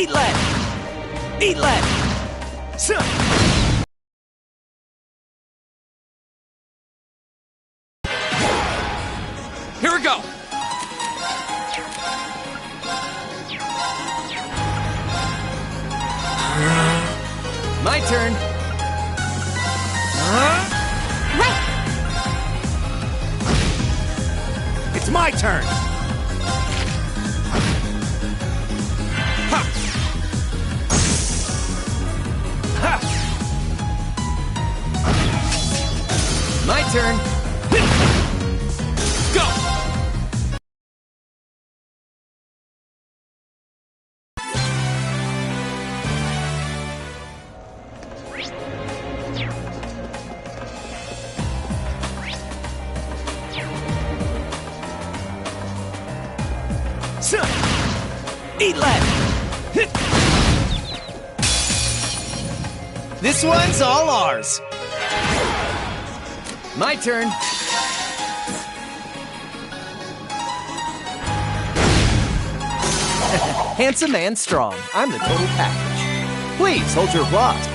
Eat lead! Eat lead! Here we go! My turn! Right! It's my turn! Ha! Ha! My turn! Go! Eat lead! This one's all ours! My turn! Handsome and strong. I'm the total package. Please hold your applause.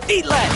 Eat lead!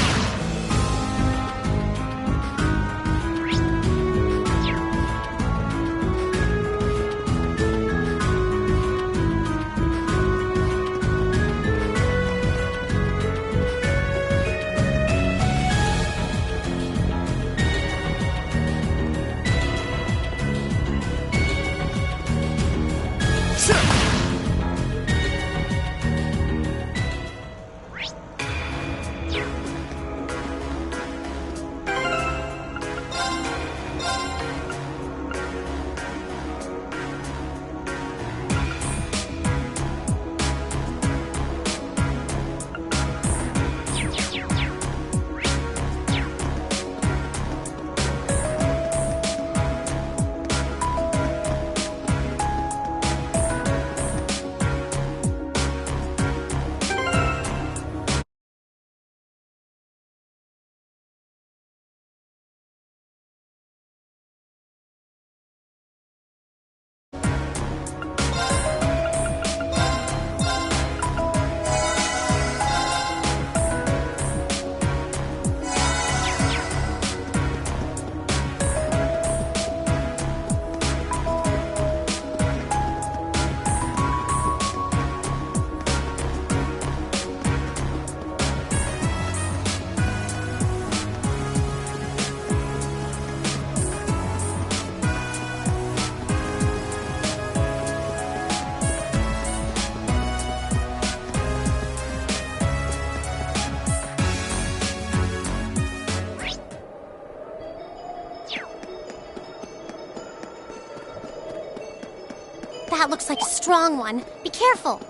That looks like a strong one. Be careful.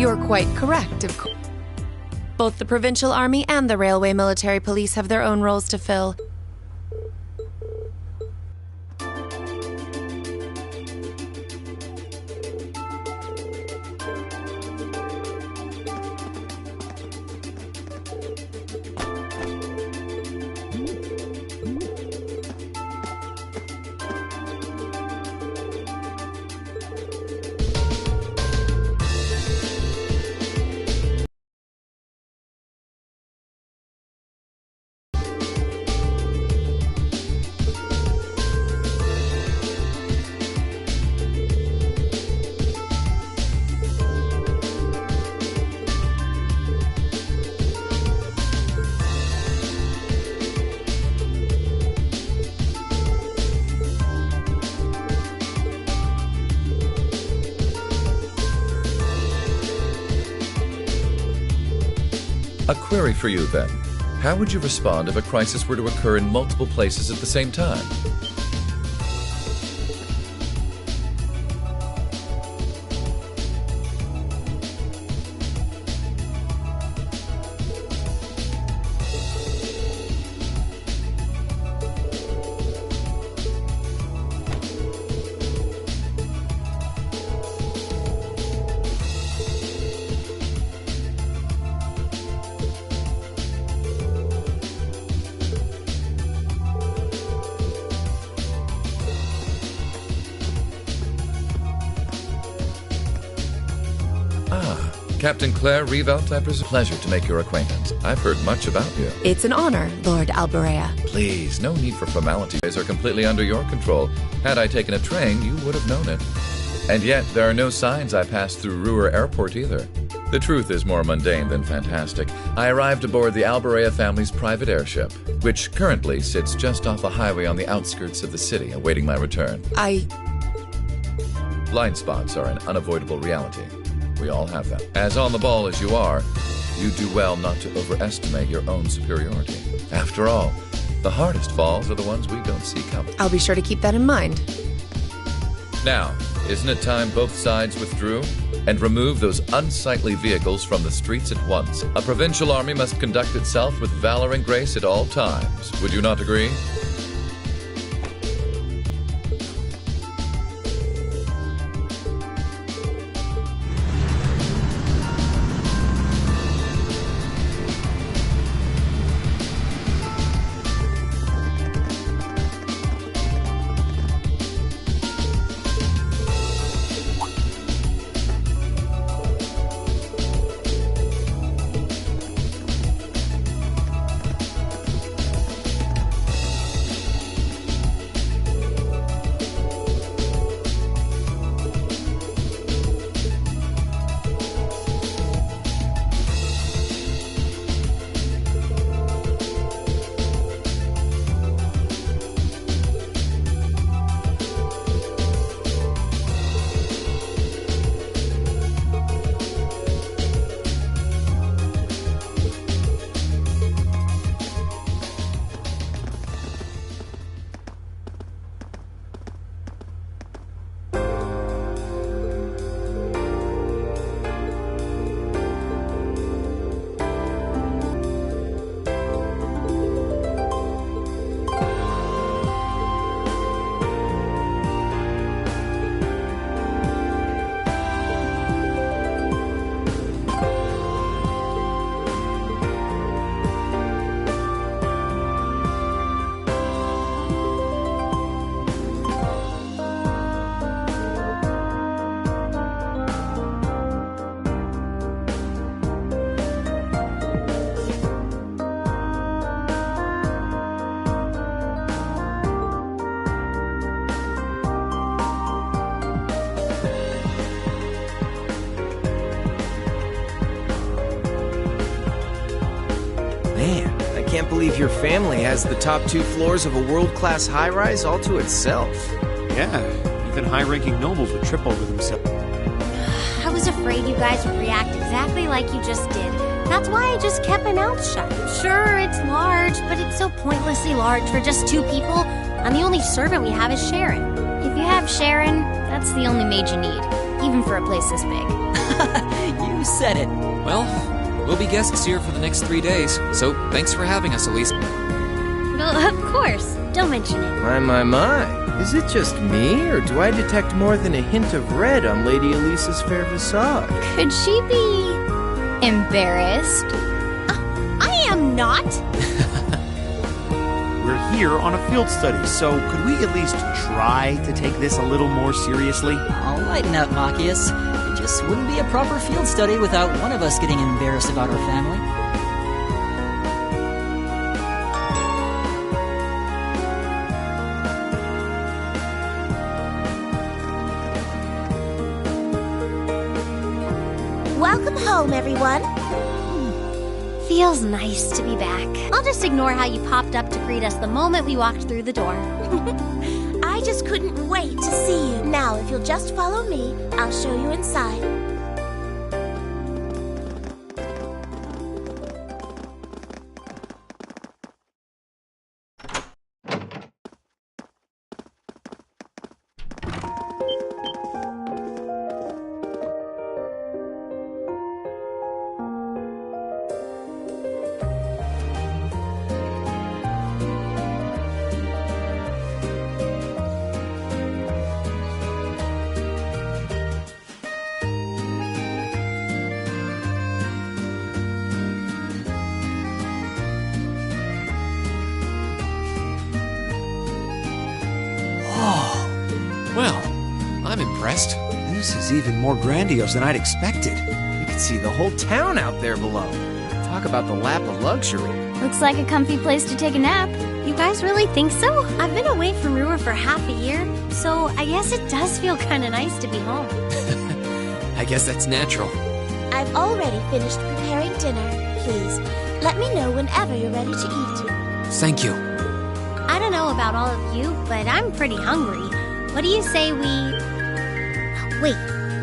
You're quite correct, of course. Both the Provincial Army and the Railway Military Police have their own roles to fill. A query for you, then. How would you respond if a crisis were to occur in multiple places at the same time? Captain Claire Revelt, I presume. Pleasure to make your acquaintance. I've heard much about you. It's an honor, Lord Albarea. Please, no need for formalities. They are completely under your control. Had I taken a train, you would have known it. And yet, there are no signs I passed through Ruhr Airport either. The truth is more mundane than fantastic. I arrived aboard the Albarea family's private airship, which currently sits just off a highway on the outskirts of the city, awaiting my return. Blind spots are an unavoidable reality. We all have them. As on the ball as you are, you do well not to overestimate your own superiority. After all, the hardest falls are the ones we don't see coming. I'll be sure to keep that in mind. Now, isn't it time both sides withdrew? And remove those unsightly vehicles from the streets at once. A provincial army must conduct itself with valor and grace at all times. Would you not agree? I can't believe your family has the top 2 floors of a world-class high-rise all to itself. Yeah, even high-ranking nobles would trip over themselves. I was afraid you guys would react exactly like you just did. That's why I just kept my mouth shut. Sure, it's large, but it's so pointlessly large for just 2 people, and the only servant we have is Sharon. If you have Sharon, that's the only maid you need, even for a place this big. You You said it. Well, we'll be guests here for the next 3 days, so thanks for having us, Elise. Well, of course. Don't mention it. My. Is it just me, or do I detect more than a hint of red on Lady Elisa's fair visage? Could she be embarrassed? I am not. We're here on a field study, so could we at least try to take this a little more seriously? I'll lighten up, Machias. It just wouldn't be a proper field study without one of us getting embarrassed about our family. Welcome home, everyone. Feels nice to be back. I'll just ignore how you popped up to greet us the moment we walked through the door. I just couldn't wait to see you. Now, if you'll just follow me, I'll show you inside. Well, I'm impressed. This is even more grandiose than I'd expected. You can see the whole town out there below. Talk about the lap of luxury. Looks like a comfy place to take a nap. You guys really think so? I've been away from Ruhr for half a year, so I guess it does feel kind of nice to be home. I guess that's natural. I've already finished preparing dinner. Please, let me know whenever you're ready to eat. Thank you. I don't know about all of you, but I'm pretty hungry. What do you say we... Wait,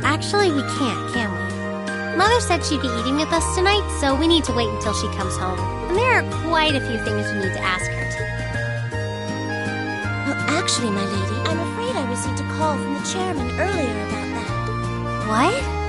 actually we can't, can we? Mother said she'd be eating with us tonight, so we need to wait until she comes home. And there are quite a few things we need to ask her. Well, actually, my lady, I'm afraid I received a call from the chairman earlier about that. What?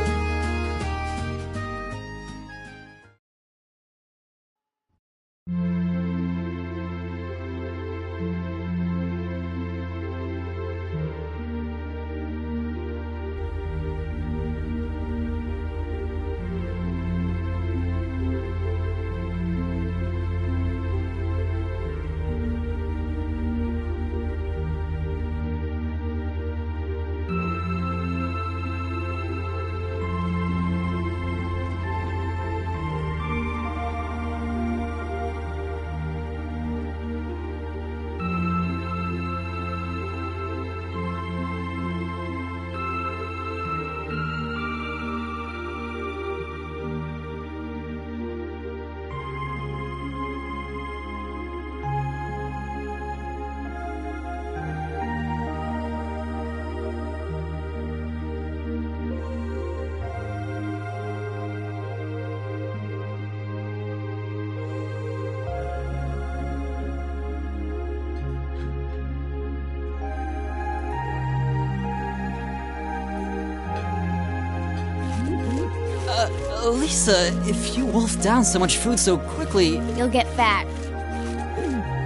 Lisa, if you wolf down so much food so quickly... You'll get fat.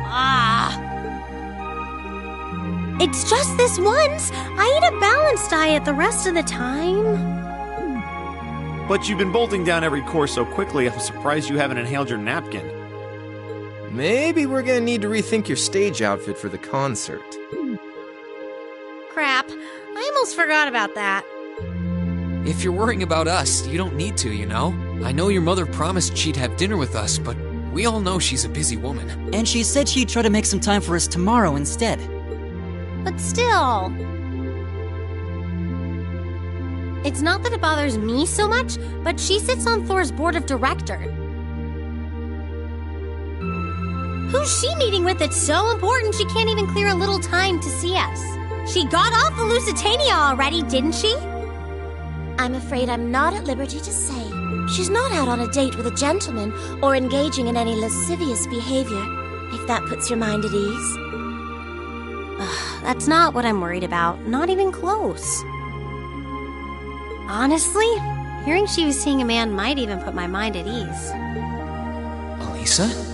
Ah! It's just this once. I eat a balanced diet the rest of the time. But you've been bolting down every course so quickly, I'm surprised you haven't inhaled your napkin. Maybe we're gonna need to rethink your stage outfit for the concert. Crap. I almost forgot about that. If you're worrying about us, you don't need to, you know? I know your mother promised she'd have dinner with us, but we all know she's a busy woman. And she said she'd try to make some time for us tomorrow instead. But still... It's not that it bothers me so much, but she sits on Thor's board of directors. Who's she meeting with that's so important she can't even clear a little time to see us? She got off the Lusitania already, didn't she? I'm afraid I'm not at liberty to say. She's not out on a date with a gentleman or engaging in any lascivious behavior, if that puts your mind at ease. That's not what I'm worried about. Not even close. Honestly, Hearing she was seeing a man might even put my mind at ease. Elisa?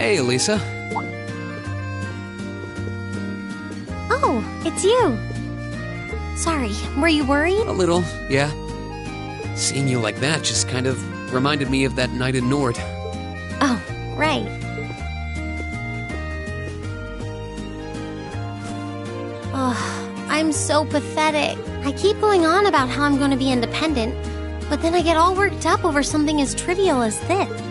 Hey, Elisa. Oh, it's you. Sorry, were you worried? A little, yeah. Seeing you like that just kind of reminded me of that night in Nord. Oh, right. Oh, I'm so pathetic. I keep going on about how I'm going to be independent, but then I get all worked up over something as trivial as this.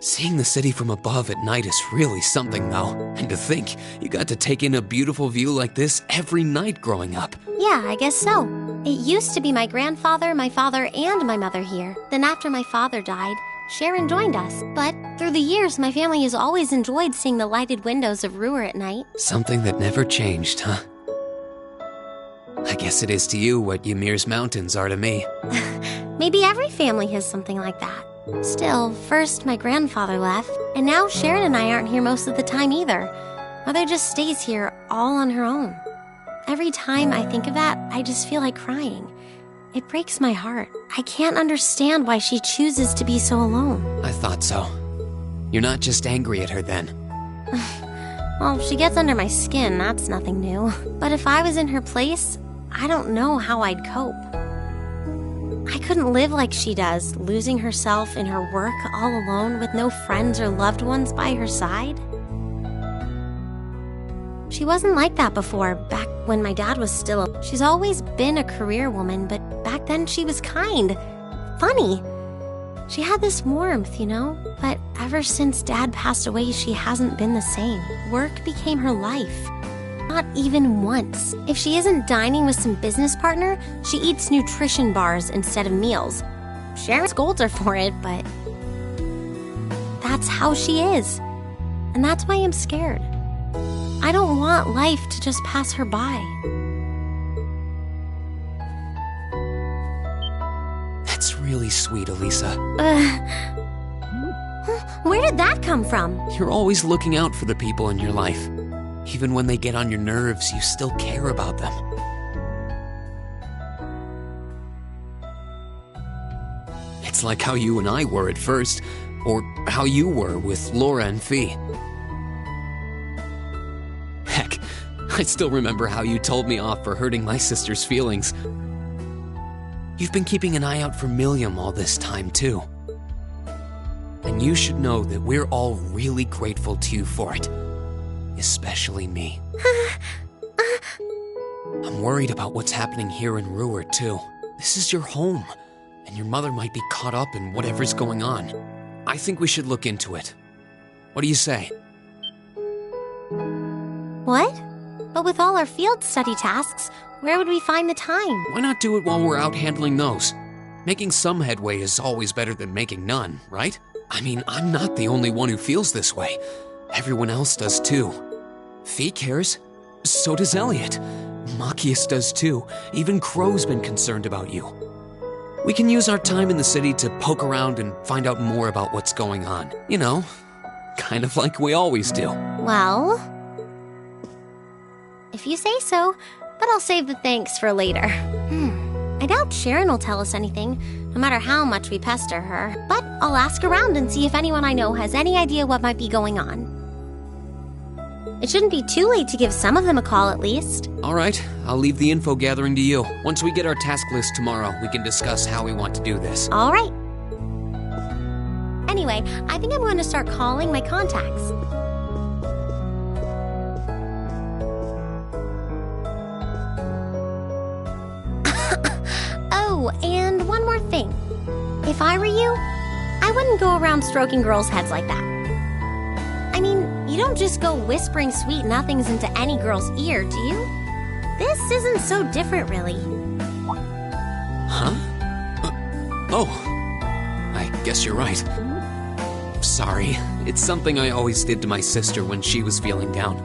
Seeing the city from above at night is really something, though. And to think, you got to take in a beautiful view like this every night growing up. Yeah, I guess so. It used to be my grandfather, my father, and my mother here. Then after my father died, Sharon joined us. But through the years, my family has always enjoyed seeing the lighted windows of Ruhr at night. Something that never changed, huh? I guess it is to you what Ymir's mountains are to me. Maybe every family has something like that. Still, first my grandfather left, and now Sharon and I aren't here most of the time either. Mother just stays here all on her own. Every time I think of that, I just feel like crying. It breaks my heart. I can't understand why she chooses to be so alone. I thought so. You're not just angry at her then. Well, she gets under my skin, that's nothing new. But if I was in her place, I don't know how I'd cope. I couldn't live like she does, losing herself in her work all alone with no friends or loved ones by her side. She wasn't like that before, back when my dad was still. She's always been a career woman, but back then she was kind, funny. She had this warmth, you know? But ever since Dad passed away, she hasn't been the same. Work became her life. Not even once. If she isn't dining with some business partner, she eats nutrition bars instead of meals. Sharon scolds her for it, but that's how she is. And that's why I'm scared. I don't want life to just pass her by. That's really sweet, Elisa. Where did that come from? You're always looking out for the people in your life. Even when they get on your nerves, you still care about them. It's like how you and I were at first, or how you were with Laura and Fee. Heck, I still remember how you told me off for hurting my sister's feelings. You've been keeping an eye out for Milliam all this time, too. And you should know that we're all really grateful to you for it. Especially me. I'm worried about what's happening here in Ruhr, too. This is your home, and your mother might be caught up in whatever's going on. I think we should look into it. What do you say? What? But with all our field study tasks, where would we find the time? Why not do it while we're out handling those? Making some headway is always better than making none, right? I mean, I'm not the only one who feels this way. Everyone else does too. Fee cares. So does Elliot. Machias does too. Even Crow's been concerned about you. We can use our time in the city to poke around and find out more about what's going on. You know, kind of like we always do. Well, if you say so, but I'll save the thanks for later. I doubt Sharon will tell us anything, no matter how much we pester her. But I'll ask around and see if anyone I know has any idea what might be going on. It shouldn't be too late to give some of them a call at least. All right, I'll leave the info gathering to you. Once we get our task list tomorrow, we can discuss how we want to do this. All right. Anyway, I think I'm going to start calling my contacts. Oh, and one more thing. If I were you, I wouldn't go around stroking girls' heads like that. I mean, you don't just go whispering sweet nothings into any girl's ear, do you? This isn't so different, really. Huh? I guess you're right. Sorry, it's something I always did to my sister when she was feeling down.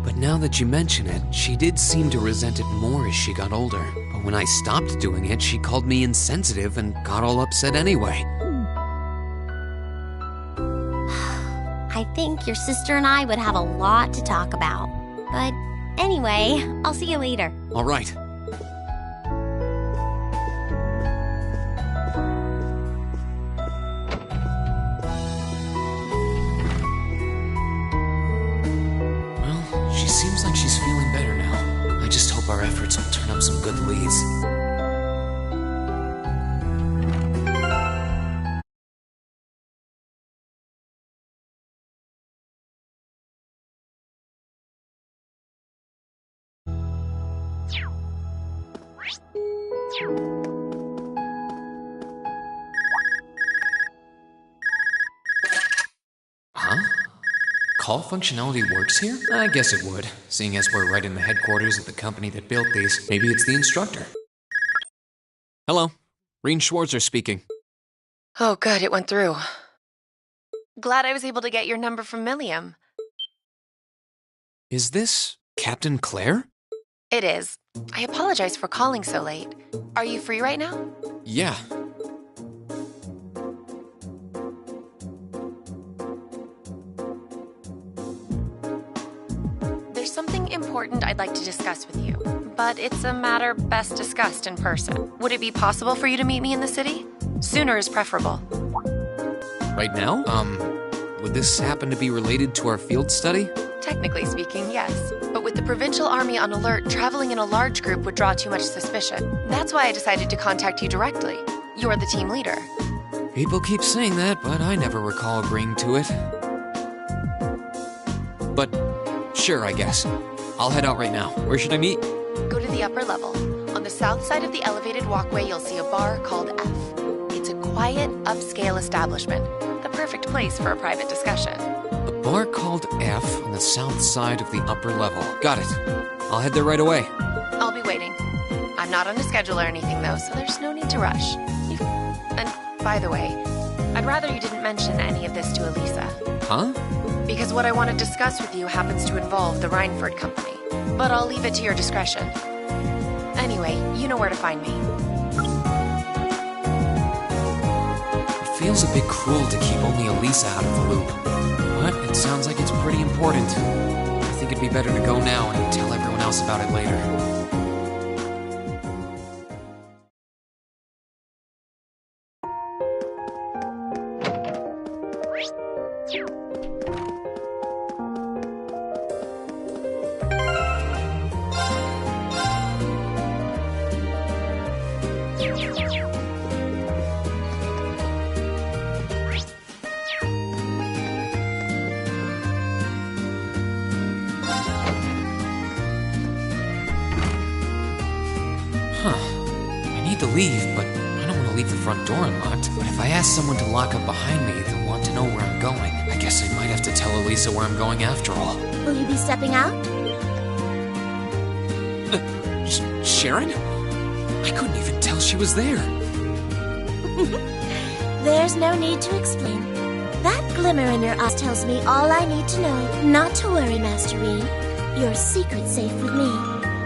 But now that you mention it, she did seem to resent it more as she got older. But when I stopped doing it, she called me insensitive and got all upset anyway. I think your sister and I would have a lot to talk about. But anyway, I'll see you later. All right. our efforts will turn up some good leads. Huh? Call functionality works here? I guess it would, seeing as we're right in the headquarters of the company that built these. Maybe it's the instructor. Hello, Reen Schwarzer speaking. Oh, good, it went through. Glad I was able to get your number from Milliam. Is this Captain Claire? It is. I apologize for calling so late. Are you free right now? Yeah. There's something important I'd like to discuss with you, but it's a matter best discussed in person. Would it be possible for you to meet me in the city? Sooner is preferable. Right now? Would this happen to be related to our field study? Technically speaking, yes. But with the Provincial Army on alert, traveling in a large group would draw too much suspicion. That's why I decided to contact you directly. You're the team leader. People keep saying that, but I never recall agreeing to it. But sure, I guess. I'll head out right now. Where should I meet? Go to the upper level. On the south side of the elevated walkway, you'll see a bar called F. It's a quiet, upscale establishment. The perfect place for a private discussion. A bar called F on the south side of the upper level. Got it. I'll head there right away. I'll be waiting. I'm not on a schedule or anything, though, so there's no need to rush. And by the way, I'd rather you didn't mention any of this to Elisa. Huh? Because what I want to discuss with you happens to involve the Reinford Company. But I'll leave it to your discretion. Anyway, you know where to find me. It feels a bit cruel to keep only Elisa out of the loop. But it sounds like it's pretty important. I think it'd be better to go now and tell everyone else about it later. To leave, but I don't want to leave the front door unlocked. But if I ask someone to lock up behind me, they'll want to know where I'm going. I guess I might have to tell Elisa where I'm going after all. Will you be stepping out? Sharon? I couldn't even tell she was there. There's no need to explain. That glimmer in your eyes tells me all I need to know. Not to worry, Master Reen. Your secret's safe with me.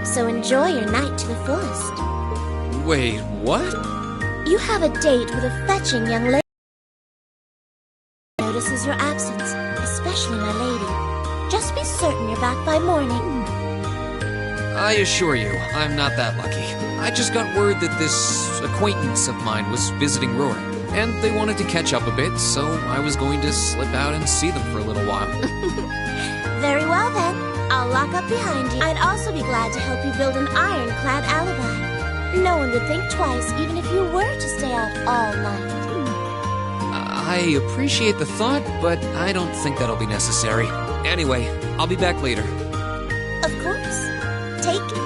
So enjoy your night to the fullest. Wait, what? You have a date with a fetching young lady. Notices your absence, especially my lady. Just be certain you're back by morning. I assure you, I'm not that lucky. I just got word that this acquaintance of mine was visiting Roar, and they wanted to catch up a bit, so I was going to slip out and see them for a little while. Very well then. I'll lock up behind you. I'd also be glad to help you build an ironclad alibi. No one would think twice, even if you were to stay out all night. I appreciate the thought, but I don't think that'll be necessary. Anyway, I'll be back later. Of course. Take it.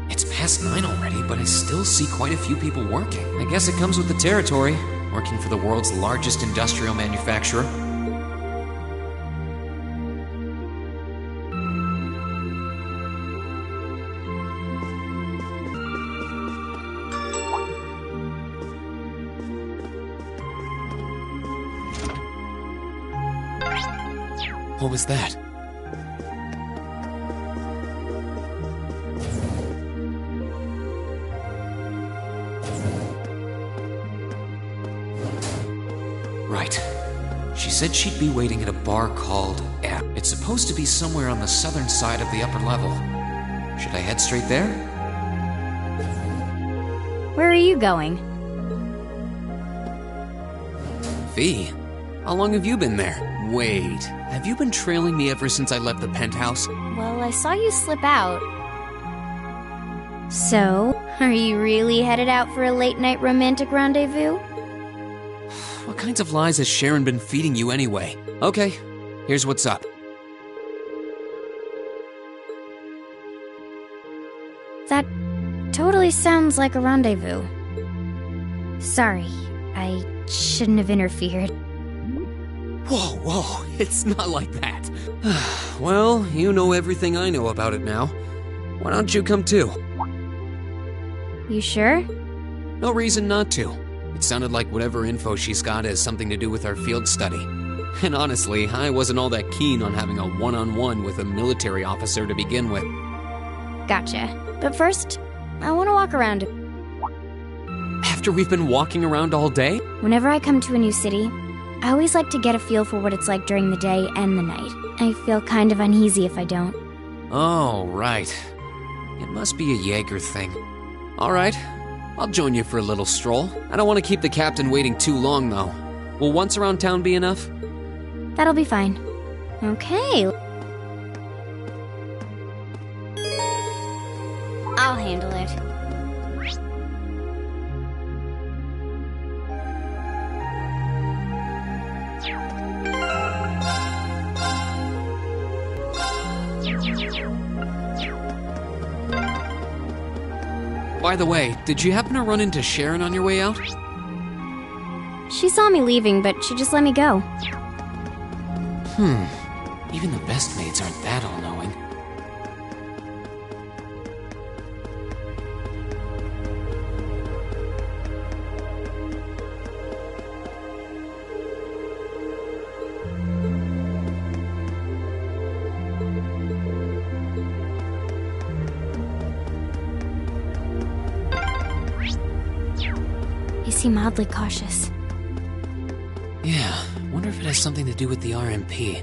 It's past 9 already, but I still see quite a few people working. I guess it comes with the territory, working for the world's largest industrial manufacturer. What was that? Right. She said she'd be waiting at a bar called F. It's supposed to be somewhere on the southern side of the upper level. Should I head straight there? Where are you going? V, how long have you been there? Wait, have you been trailing me ever since I left the penthouse? Well, I saw you slip out. So, are you really headed out for a late-night romantic rendezvous? What kinds of lies has Sharon been feeding you anyway? Okay, here's what's up. That totally sounds like a rendezvous. Sorry, I shouldn't have interfered. Whoa, it's not like that. Well, you know everything I know about it now. Why don't you come too? You sure? No reason not to. It sounded like whatever info she's got has something to do with our field study. And honestly, I wasn't all that keen on having a one-on-one with a military officer to begin with. Gotcha. But first, I want to walk around. After we've been walking around all day? Whenever I come to a new city, I always like to get a feel for what it's like during the day and the night. I feel kind of uneasy if I don't. Oh, right. It must be a Jaeger thing. All right, I'll join you for a little stroll. I don't want to keep the captain waiting too long, though. Will once around town be enough? That'll be fine. Okay. I'll handle it. By the way, did you happen to run into Sharon on your way out? She saw me leaving, but she just let me go. Even the best maids aren't that all-knowing. You seem oddly cautious. Yeah, wonder if it has something to do with the RMP.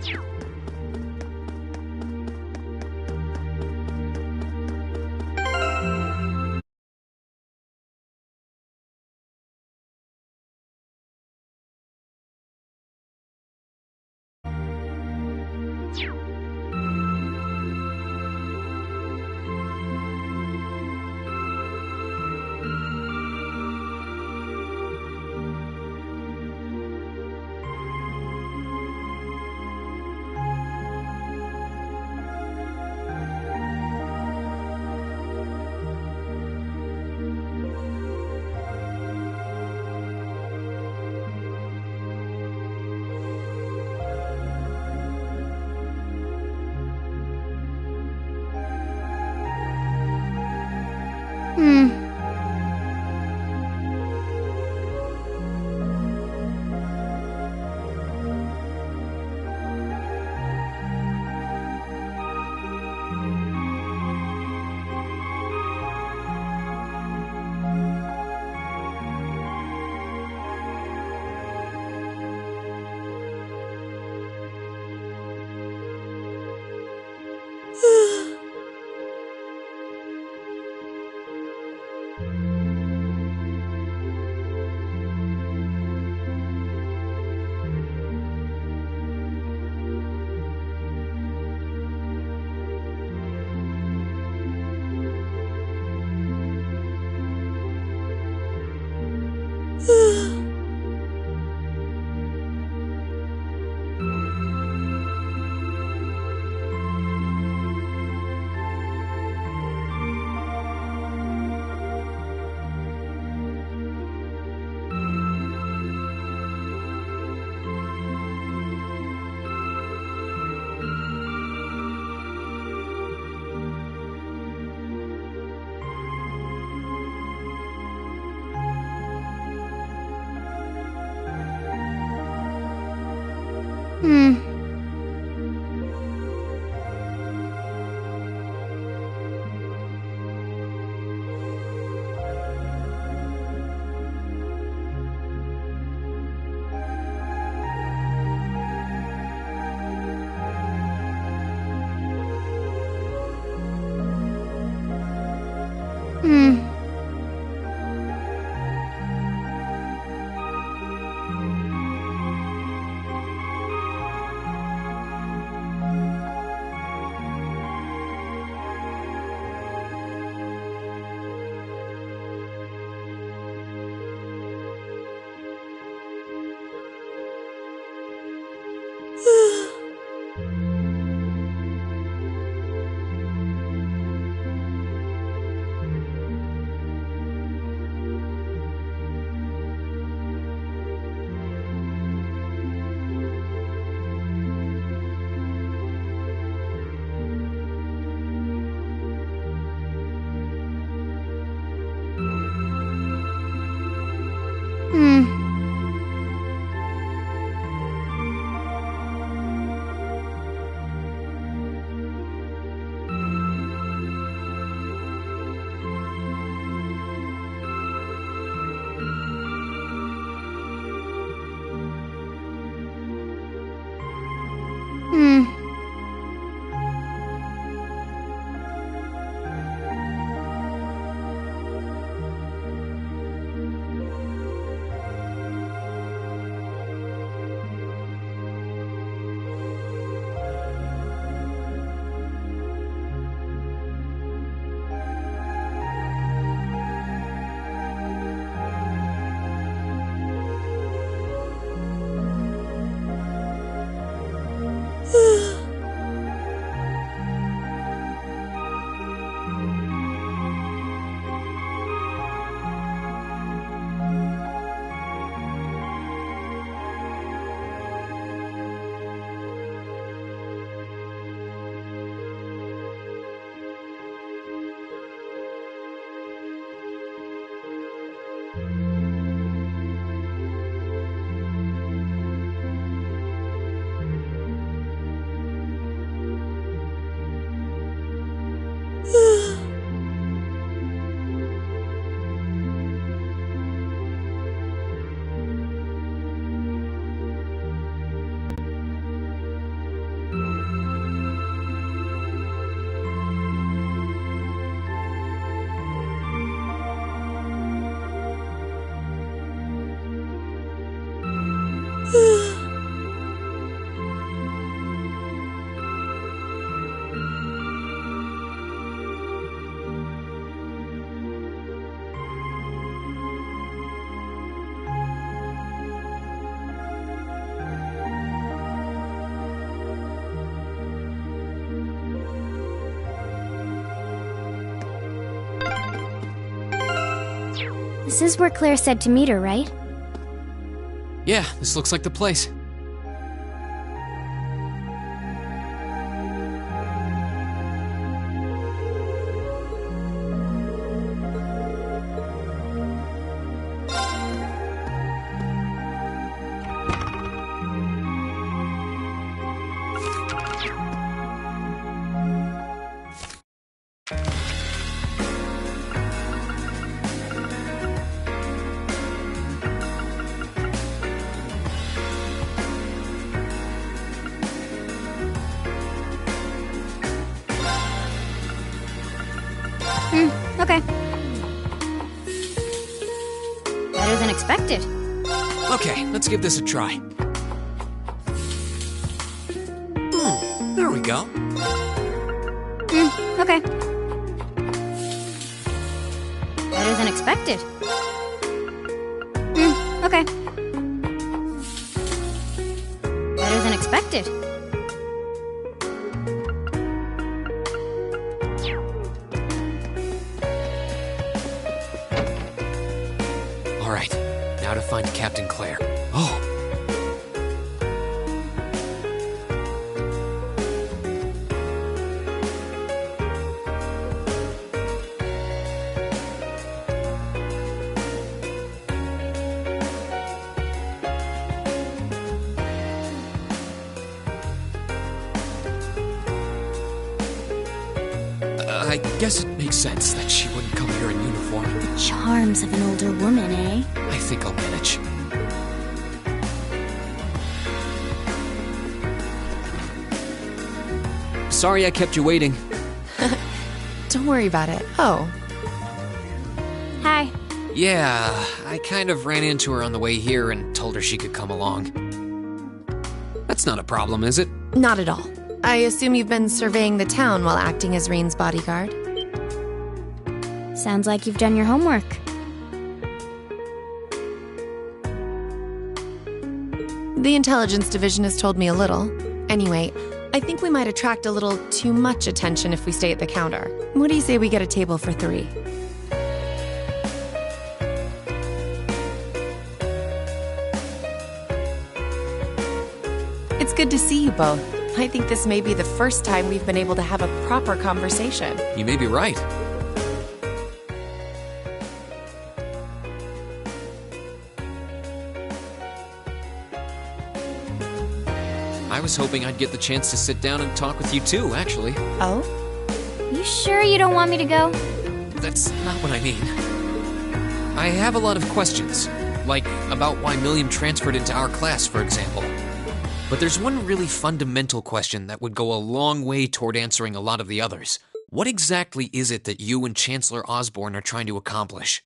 This is where Claire said to meet her, right? Yeah, this looks like the place. Okay. Better than expected. Okay, let's give this a try. There we go. Okay. Better than expected. Okay. Better than expected. All right, now to find Captain Claire. Oh. I guess it makes sense that she wouldn't come here in uniform. The charms of an older woman, eh? I think I'll manage. Sorry I kept you waiting. Don't worry about it. Oh, Hi. Yeah, I kind of ran into her on the way here and told her she could come along. That's not a problem, is it? not at all. I assume you've been surveying the town while acting as Rain's bodyguard. Sounds like you've done your homework. The intelligence division has told me a little. Anyway, I think we might attract a little too much attention if we stay at the counter. What do you say we get a table for 3? It's good to see you both. I think this may be the first time we've been able to have a proper conversation. You may be right. I was hoping I'd get the chance to sit down and talk with you too, actually. Oh? You sure you don't want me to go? That's not what I mean. I have a lot of questions, like about why Milliam transferred into our class, for example. But there's one really fundamental question that would go a long way toward answering a lot of the others. What exactly is it that you and Chancellor Osborn are trying to accomplish?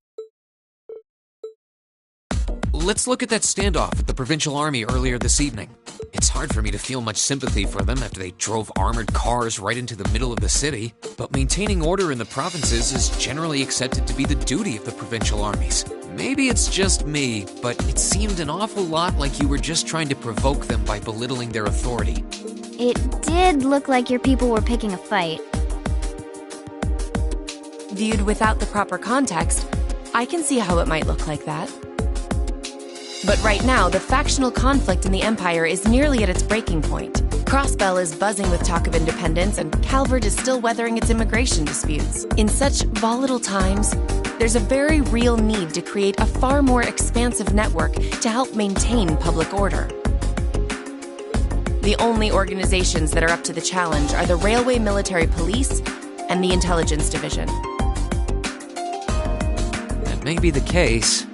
Let's look at that standoff with the Provincial Army earlier this evening. It's hard for me to feel much sympathy for them after they drove armored cars right into the middle of the city, but maintaining order in the provinces is generally accepted to be the duty of the provincial armies. Maybe it's just me, but it seemed an awful lot like you were just trying to provoke them by belittling their authority. It did look like your people were picking a fight. Viewed without the proper context, I can see how it might look like that. But right now, the factional conflict in the Empire is nearly at its breaking point. Crossbell is buzzing with talk of independence, and Calvert is still weathering its immigration disputes. In such volatile times, there's a very real need to create a far more expansive network to help maintain public order. The only organizations that are up to the challenge are the Railway Military Police and the Intelligence Division. That may be the case.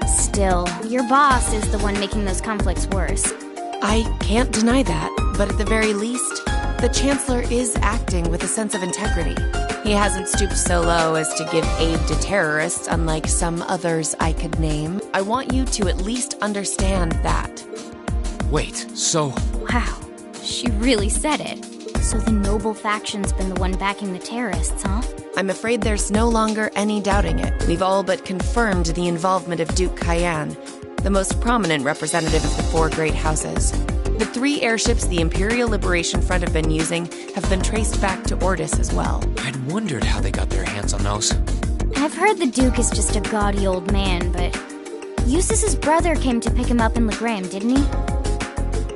Still, your boss is the one making those conflicts worse. I can't deny that, but at the very least, the Chancellor is acting with a sense of integrity. He hasn't stooped so low as to give aid to terrorists, unlike some others I could name. I want you to at least understand that. Wait, so... Wow, she really said it. So the noble faction's been the one backing the terrorists, huh? I'm afraid there's no longer any doubting it. We've all but confirmed the involvement of Duke Cayenne, the most prominent representative of the four great houses. The 3 airships the Imperial Liberation Front have been using have been traced back to Ordis as well. I'd wondered how they got their hands on those. I've heard the Duke is just a gaudy old man, but Eustace's brother came to pick him up in Legram, didn't he?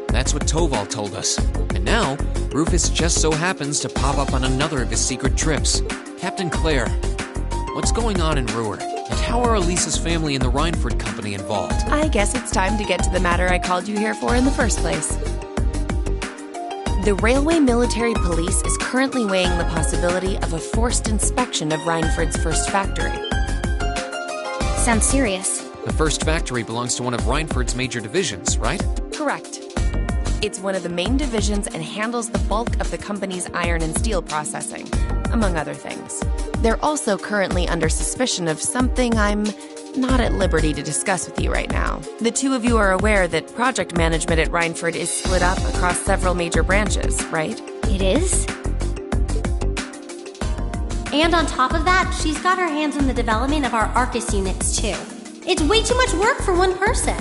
That's what Toval told us. And now, Rufus just so happens to pop up on another of his secret trips. Captain Clare, what's going on in Ruhr? And how are Elisa's family and the Reinford Company involved? I guess it's time to get to the matter I called you here for in the first place. The Railway Military Police is currently weighing the possibility of a forced inspection of Reinford's first factory. Sounds serious. The first factory belongs to one of Reinford's major divisions, right? Correct. It's one of the main divisions and handles the bulk of the company's iron and steel processing, among other things. They're also currently under suspicion of something I'm not at liberty to discuss with you right now. The 2 of you are aware that project management at Reinford is split up across several major branches, right? It is? And on top of that, she's got her hands on the development of our Arcus units, too. It's way too much work for one person.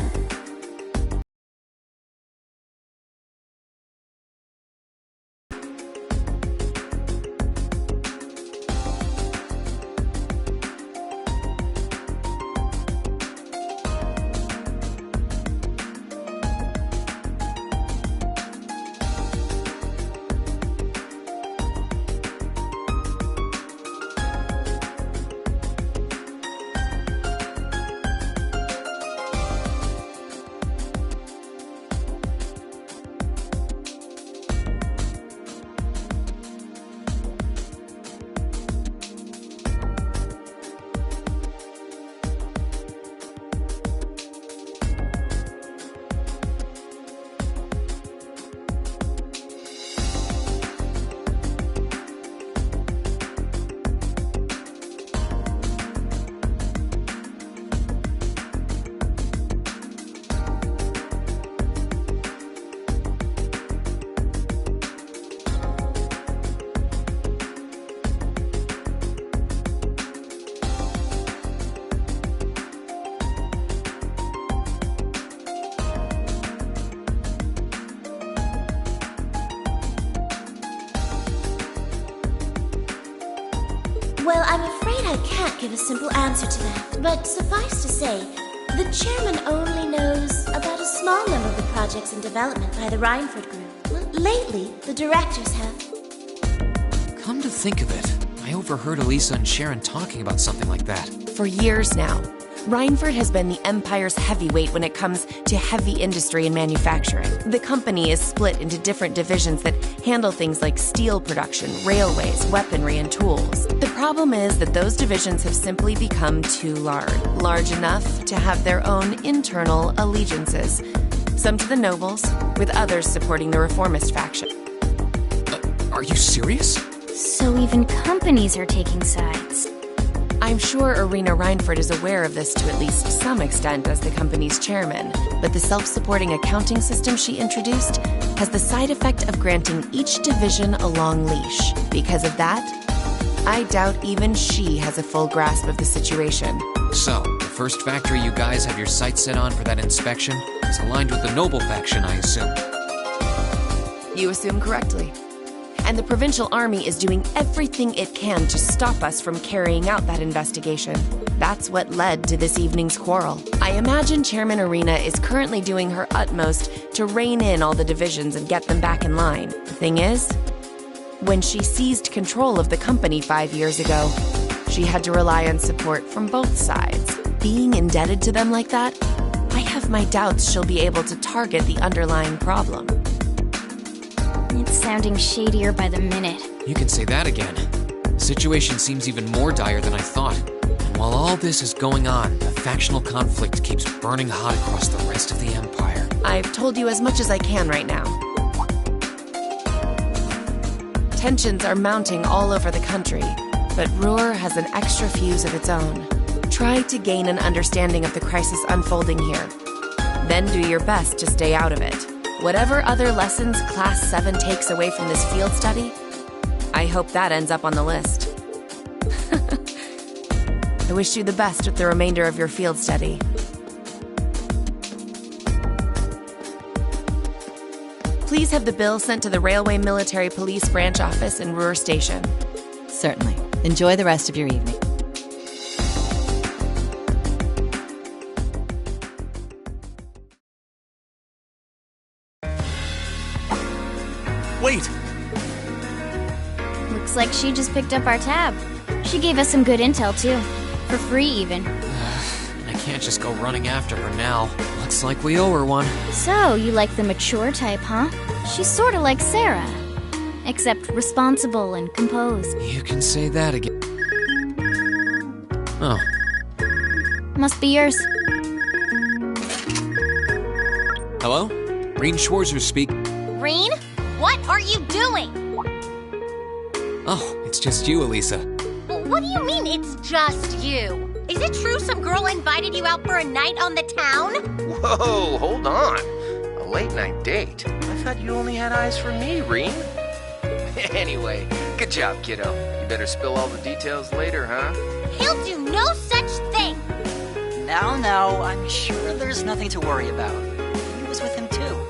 Well, I'm afraid I can't give a simple answer to that. But suffice to say, the chairman only knows about a small number of the projects in development by the Reinford Group. Lately, the directors have. Come to think of it, I overheard Elisa and Sharon talking about something like that. For years now. Rhineford has been the Empire's heavyweight when it comes to heavy industry and manufacturing. The company is split into different divisions that handle things like steel production, railways, weaponry, and tools. The problem is that those divisions have simply become too large enough to have their own internal allegiances. Some to the nobles, with others supporting the reformist faction. Are you serious? So even companies are taking sides. I'm sure Irina Rhineford is aware of this to at least some extent as the company's chairman, but the self-supporting accounting system she introduced has the side effect of granting each division a long leash. Because of that, I doubt even she has a full grasp of the situation. So, the first factory you guys have your sights set on for that inspection is aligned with the noble faction, I assume. You assume correctly. And the provincial army is doing everything it can to stop us from carrying out that investigation. That's what led to this evening's quarrel. I imagine Chairman Irina is currently doing her utmost to rein in all the divisions and get them back in line. The thing is, when she seized control of the company 5 years ago, she had to rely on support from both sides. Being indebted to them like that, I have my doubts she'll be able to target the underlying problem. It's sounding shadier by the minute. You can say that again. The situation seems even more dire than I thought. And while all this is going on, the factional conflict keeps burning hot across the rest of the Empire. I've told you as much as I can right now. Tensions are mounting all over the country, but Ruhr has an extra fuse of its own. Try to gain an understanding of the crisis unfolding here. Then do your best to stay out of it. Whatever other lessons Class 7 takes away from this field study, I hope that ends up on the list. I wish you the best with the remainder of your field study. Please have the bill sent to the Railway Military Police Branch Office in Ruhr Station. Certainly. Enjoy the rest of your evening. Wait! Looks like she just picked up our tab. She gave us some good intel, too. For free, even. I can't just go running after her now. Looks like we owe her one. So, you like the mature type, huh? She's sorta like Sarah. Except responsible and composed. You can say that again. Oh. Must be yours. Hello? Reen Schwarzer speaking. Reen? What are you doing? Oh, it's just you, Elisa. What do you mean it's just you? Is it true some girl invited you out for a night on the town? Whoa, hold on. A late night date? I thought you only had eyes for me, Reen. Anyway, good job, kiddo. You better spill all the details later, huh? He'll do no such thing! Now, I'm sure there's nothing to worry about. He was with him too.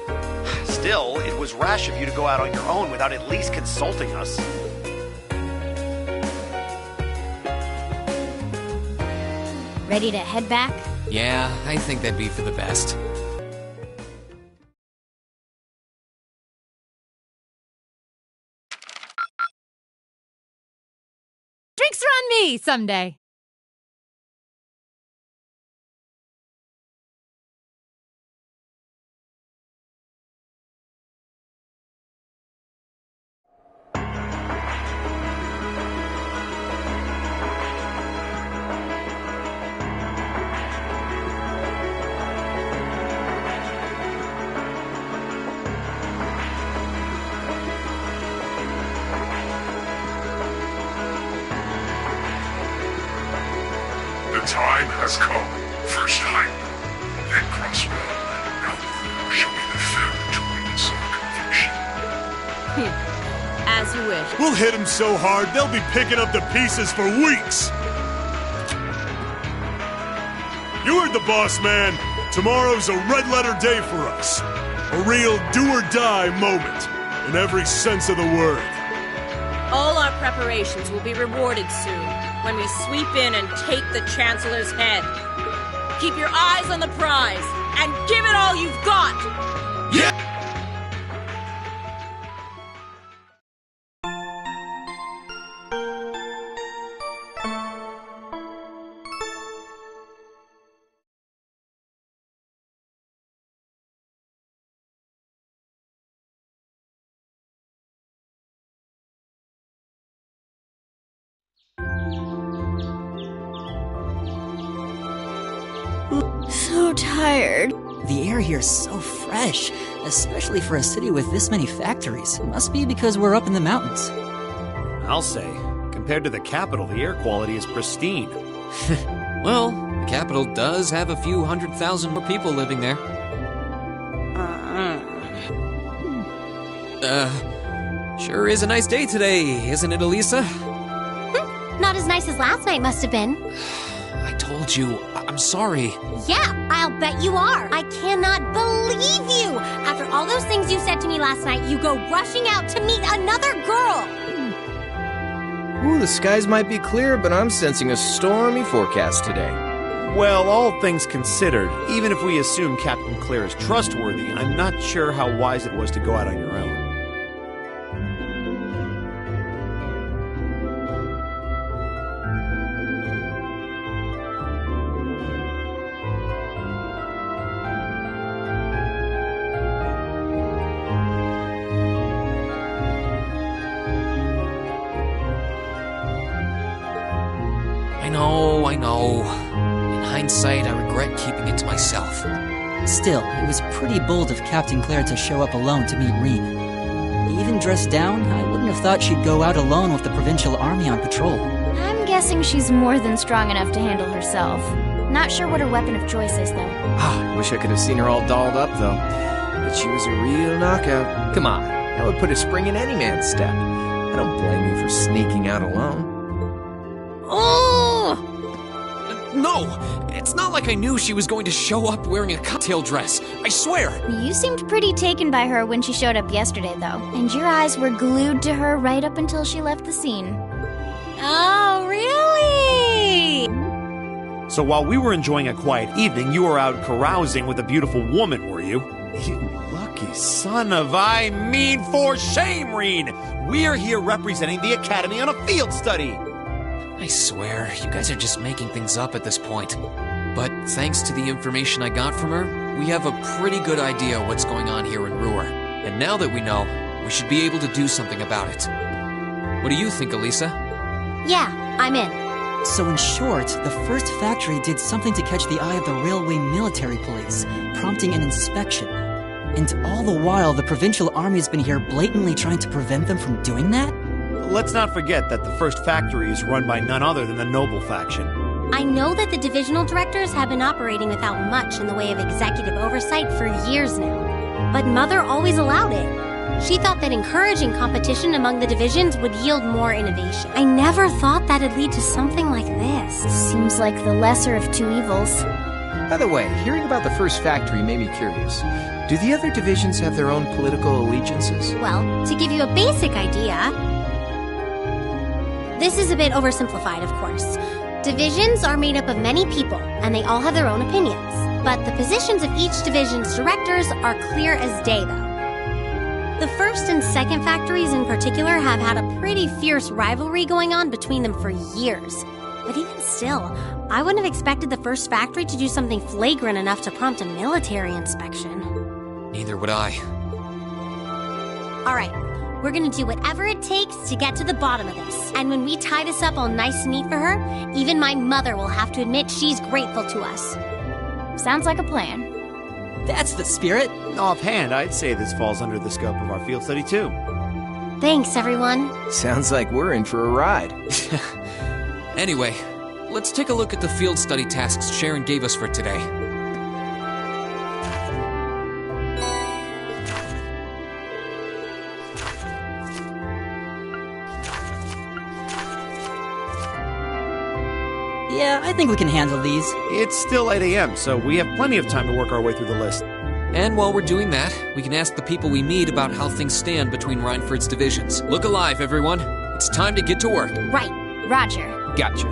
Still, it was rash of you to go out on your own without at least consulting us. Ready to head back? Yeah, I think that'd be for the best. Drinks are on me someday. The time has come. First hype, then Crossbow. Now shall be the third to witness our conviction. As you wish. We'll hit them so hard, they'll be picking up the pieces for weeks. You heard the boss, man. Tomorrow's a red-letter day for us. A real do-or-die moment, in every sense of the word. All our preparations will be rewarded soon, when we sweep in and take the Chancellor's head. Keep your eyes on the prize, and give it all you've got! Yeah! So tired. The air here is so fresh, especially for a city with this many factories. It must be because we're up in the mountains. I'll say, compared to the capital, the air quality is pristine. Well, the capital does have a few 100,000 more people living there. Sure is a nice day today, isn't it, Elisa? Not as nice as last night must have been. I told you, I'm sorry. Yeah, I'll bet you are. I cannot believe you. After all those things you said to me last night, you go rushing out to meet another girl. Ooh, the skies might be clear, but I'm sensing a stormy forecast today. Well, all things considered, even if we assume Captain Claire is trustworthy, I'm not sure how wise it was to go out on your own. I know. In hindsight, I regret keeping it to myself. Still, it was pretty bold of Captain Claire to show up alone to meet Rean. Even dressed down, I wouldn't have thought she'd go out alone with the Provincial Army on patrol. I'm guessing she's more than strong enough to handle herself. Not sure what her weapon of choice is, though. I wish I could have seen her all dolled up, though. But she was a real knockout. Come on, that would put a spring in any man's step. I don't blame you for sneaking out alone. Oh! No! It's not like I knew she was going to show up wearing a cocktail dress. I swear! You seemed pretty taken by her when she showed up yesterday, though. And your eyes were glued to her right up until she left the scene. Oh, really? So while we were enjoying a quiet evening, you were out carousing with a beautiful woman, were you? You lucky son of for shame, Rean! We're here representing the Academy on a field study! I swear, you guys are just making things up at this point. But thanks to the information I got from her, we have a pretty good idea what's going on here in Ruhr. And now that we know, we should be able to do something about it. What do you think, Elisa? Yeah, I'm in. So in short, the first factory did something to catch the eye of the railway military police, prompting an inspection. And all the while, the Provincial Army's been here blatantly trying to prevent them from doing that? Let's not forget that the first factory is run by none other than the Noble faction. I know that the divisional directors have been operating without much in the way of executive oversight for years now. But Mother always allowed it. She thought that encouraging competition among the divisions would yield more innovation. I never thought that'd lead to something like this. Seems like the lesser of two evils. By the way, hearing about the first factory made me curious. Do the other divisions have their own political allegiances? Well, to give you a basic idea, this is a bit oversimplified, of course. Divisions are made up of many people, and they all have their own opinions. But the positions of each division's directors are clear as day, though. The first and second factories in particular have had a pretty fierce rivalry going on between them for years. But even still, I wouldn't have expected the first factory to do something flagrant enough to prompt a military inspection. Neither would I. All right. We're gonna do whatever it takes to get to the bottom of this. And when we tie this up all nice and neat for her, even my mother will have to admit she's grateful to us. Sounds like a plan. That's the spirit. Offhand, I'd say this falls under the scope of our field study, too. Thanks, everyone. Sounds like we're in for a ride. Anyway, let's take a look at the field study tasks Sharon gave us for today. Yeah, I think we can handle these. It's still 8 a.m., so we have plenty of time to work our way through the list. And while we're doing that, we can ask the people we meet about how things stand between Reinford's divisions. Look alive, everyone. It's time to get to work. Right. Roger. Gotcha.